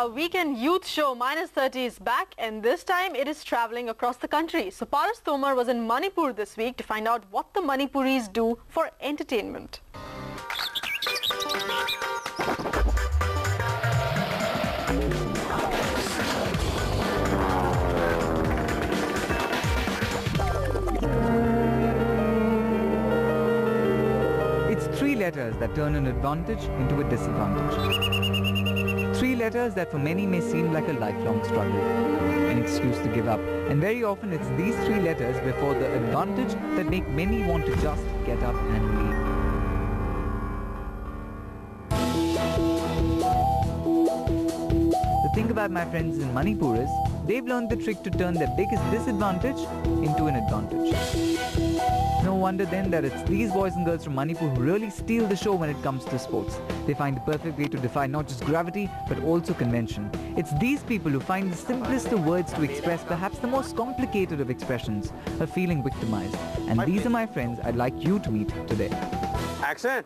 Our weekend youth show Minus 30 is back, and this time it is traveling across the country. So Paras Tomar was in Manipur this week to find out what the Manipuris do for entertainment. It's three letters that turn an advantage into a disadvantage. Three letters that for many may seem like a lifelong struggle, an excuse to give up. And very often it's these three letters before the advantage that make many want to just get up and leave. The thing about my friends in Manipur is, they've learned the trick to turn their biggest disadvantage into an advantage. No wonder then that it's these boys and girls from Manipur who really steal the show when it comes to sports. They find the perfect way to defy not just gravity, but also convention. It's these people who find the simplest of words to express perhaps the most complicated of expressions, a feeling victimized. And these are my friends I'd like you to meet today. Action!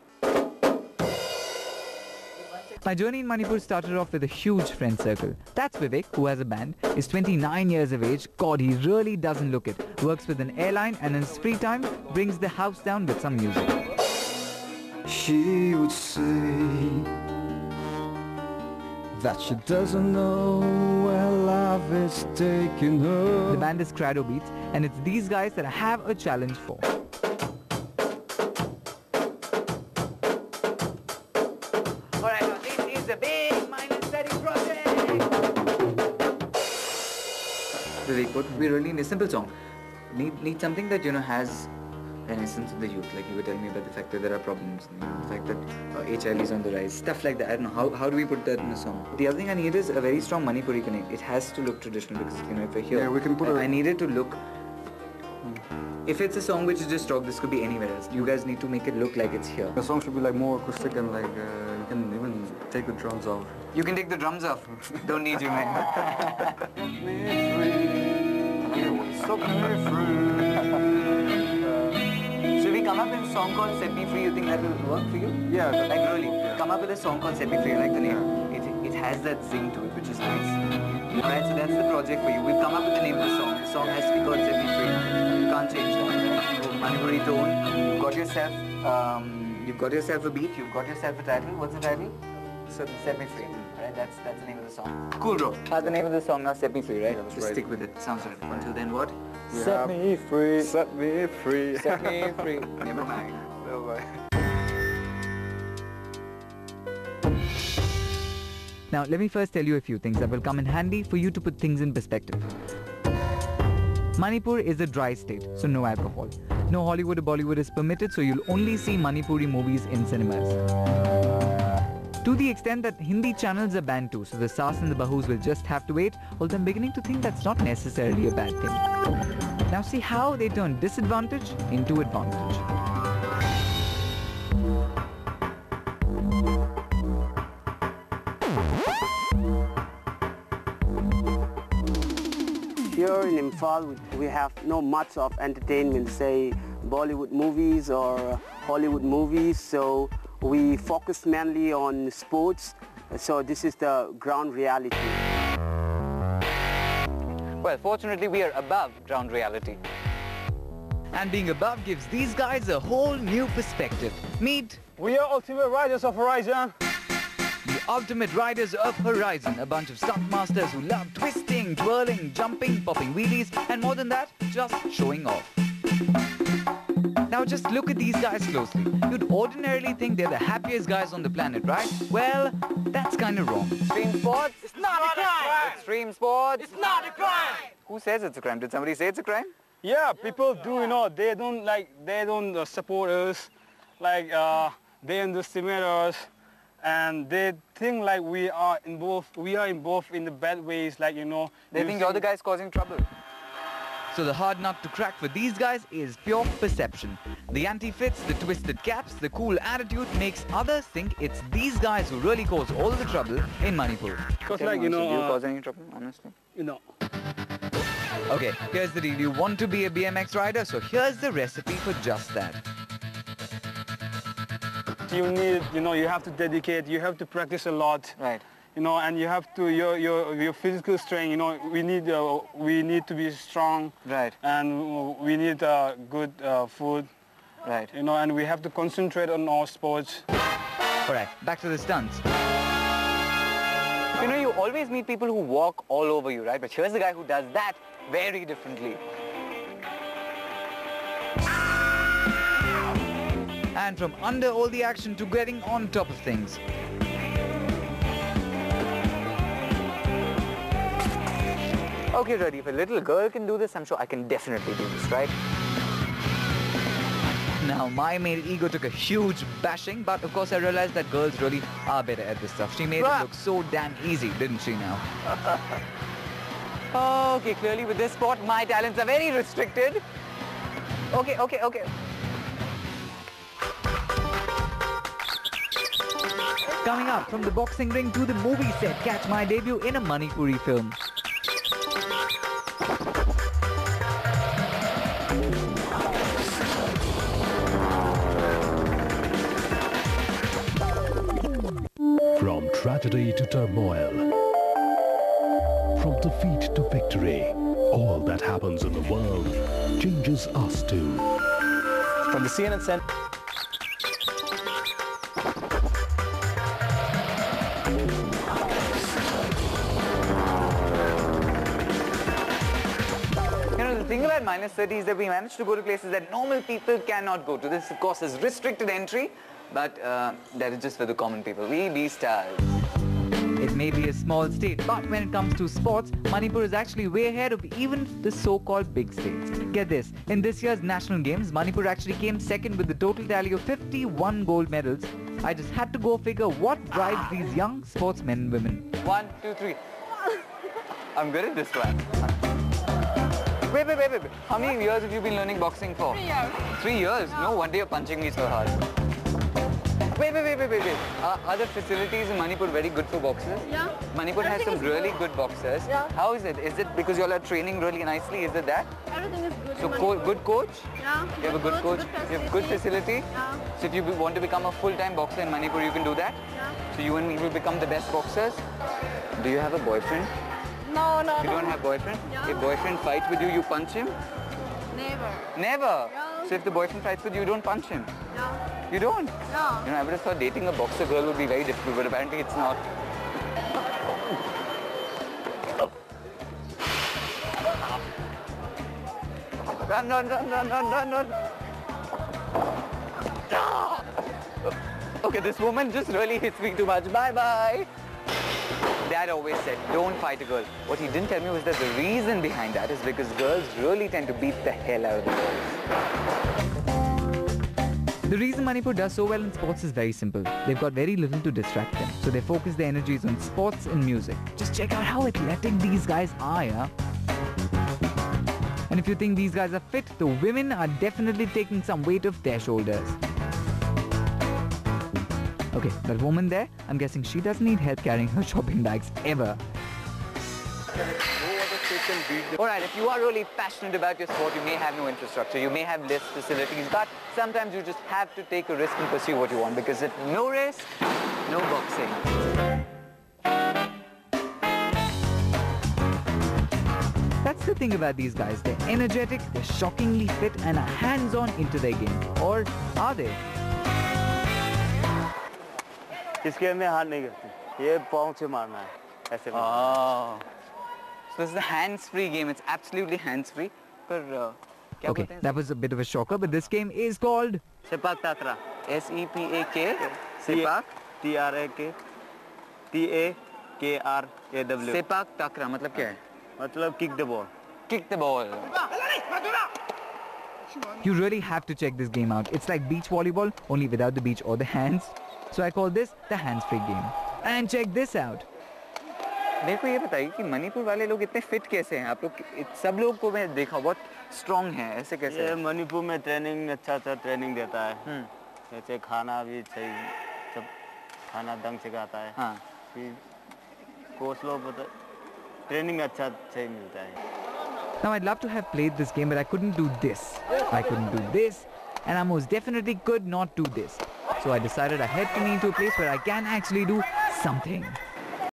My journey in Manipur started off with a huge friend circle. That's Vivek, who has a band, is 29 years of age. God, he really doesn't look it. Works with an airline and in his free time brings the house down with some music. She would say that she doesn't know where love is taking her. The band is Crado Beats, and it's these guys that I have a challenge for. Alright, now this is the big Minus 30 project! Vivek, what we really need a simple song. Need something that, has an essence of the youth. Like you were telling me about the fact that there are problems, the fact that HIV is on the rise, stuff like that. I don't know, how do we put that in a song? The other thing I need is a very strong Manipuri connect. It has to look traditional because, if I hear... Yeah, we can put I need it to look... If it's a song which is just rock, this could be anywhere else. You guys need to make it look like it's here. The song should be like more acoustic and like you can even take the drums off. You can take the drums off. Don't need you, man. So So if we come up with a song called Set Me Free, you think that will work for you? Yeah. Like really? Yeah. Come up with a song called Set Me Free, like the name. It has that zing to it, which is nice. Alright, so that's the project for you. We've come up with the name of the song. The song has to be called Set Me Free. You can't change that. Manipuri tone. You've got yourself a beat, you've got yourself a title. What's the title? Set Me Free. Right, that's the name of the song. Cool, bro. That's the name of the song now, Set Me Free, right? Yeah, Just right. stick with it. Sounds right. Until then, what? Set me free. Set me free. Set me free. Never mind. Bye-bye. Now, let me first tell you a few things that will come in handy for you to put things in perspective. Manipur is a dry state, so no alcohol. No Hollywood or Bollywood is permitted, so you'll only see Manipuri movies in cinemas. To the extent that Hindi channels are banned too, so the Saas and the Bahus will just have to wait, although I'm beginning to think that's not necessarily a bad thing. Now see how they turn disadvantage into advantage. Here in Imphal, we have not much of entertainment, say Bollywood movies or Hollywood movies, so we focus mainly on sports, so this is the ground reality. Well, fortunately we are above ground reality. And being above gives these guys a whole new perspective. Meet... We are Ultimate Riders of Horizon. the ultimate riders of Horizon, a bunch of stunt masters who love twisting, twirling, jumping, popping wheelies, and more than that, just showing off. Now just look at these guys closely. You'd ordinarily think they're the happiest guys on the planet, right? Well, that's kind of wrong. Extreme sports? It's not a crime! Extreme sports? It's not a crime! Who says it's a crime? Did somebody say it's a crime? Yeah, people do, they don't support us, they underestimate us, and they think like we are involved in the bad ways, They think you're the guys causing trouble. So the hard nut to crack for these guys is pure perception. The anti-fits, the twisted caps, the cool attitude makes others think it's these guys who really cause all the trouble in Manipur. Because do you cause any trouble, honestly? Okay, here's the deal. You want to be a BMX rider, so here's the recipe for just that. You need, you have to dedicate, you have to practice a lot. Right. you know, and you have to your physical strength. You know, we need to be strong. Right. And we need good food. Right. You know, and we have to concentrate on our sports. Alright, back to the stunts. You know, you always meet people who walk all over you, right? But here's the guy who does that very differently. And from under all the action to getting on top of things. Okay, Reddy, if a little girl can do this, I'm sure I can definitely do this, right? Now, my male ego took a huge bashing, but of course I realized that girls really are better at this stuff. She made it look so damn easy, didn't she now? Okay, clearly with this sport, my talents are very restricted. Okay. Coming up, from the boxing ring to the movie set, catch my debut in a Manipuri film. From tragedy to turmoil, from defeat to victory, all that happens in the world changes us too. From the CNN Center. You know, the thing about minus 30 is that we managed to go to places that normal people cannot go to. This, of course, is restricted entry, but that is just for the common people. We be stars. It may be a small state, but when it comes to sports, Manipur is actually way ahead of even the so-called big states. Get this, in this year's National Games, Manipur actually came second with a total tally of 51 gold medals. I just had to go figure what drives these young sportsmen and women. 1, 2, 3. I'm good at this one. Wait. How many years have you been learning boxing for? 3 years. 3 years? No wonder you're punching me so hard. Wait. Are the facilities in Manipur very good for boxers? Yeah. Manipur has some really good boxers. Yeah. How is it? Is it because you all are training really nicely? Is it that? Everything is good. So good coach? Yeah. You have a good coach? You have good facility? Yeah. So if you want to become a full-time boxer in Manipur, you can do that? Yeah. So you and me will become the best boxers? Do you have a boyfriend? No. You don't have boyfriend? Yeah. If boyfriend fights with you, you punch him? Never. Never? Yeah. So if the boyfriend fights with you, you don't punch him? Yeah. You don't? Yeah. You know, I would have thought dating a boxer girl would be very difficult, but apparently it's not. Run. Okay, this woman just really hits me too much. Bye. Dad always said, don't fight a girl. What he didn't tell me was that the reason behind that is because girls really tend to beat the hell out of the boys. The reason Manipur does so well in sports is very simple. They've got very little to distract them, so they focus their energies on sports and music. Just check out how athletic these guys are, yeah? And if you think these guys are fit, the women are definitely taking some weight off their shoulders. Okay, that woman there, I'm guessing she doesn't need help carrying her shopping bags ever. Alright, if you are really passionate about your sport, you may have no infrastructure, you may have less facilities, but sometimes you just have to take a risk and pursue what you want, because if no risk, no boxing. That's the thing about these guys. They're energetic, they're shockingly fit, and are hands-on into their game. Or are they? इस game में हार नहीं करती ये पाँव से मारना है ऐसे Oh. So this is a hands-free game. It's absolutely hands-free. But, okay, that was a bit of a shocker, but this game is called सेपाक टाकरा S-E-P-A-K. Sepak. TRAK TAKRAW Sepak takra. मतलब क्या है? मतलब kick the ball. Kick the ball. You really have to check this game out. It's like beach volleyball, only without the beach or the hands. So I call this the hands-free game. And check this out. मेरे को ये बताइए कि मणिपुर वाले लोग इतने fit कैसे हैं? आप लोग सब लोग को मैं देखा बहुत स्ट्रॉन्ग हैं. ऐसे कैसे? ये मणिपुर में ट्रेनिंग अच्छा ट्रेनिंग देता है. जैसे खाना भी सही सब खाना ढंग से खाता है. हाँ. फिर कोच लोग ट्रेनिंग अच्छा सही मिलता है. Now I'd love to have played this game, but I couldn't do this. I couldn't do this, and I most definitely could not do this. So I decided I had to move to a place where I can actually do something.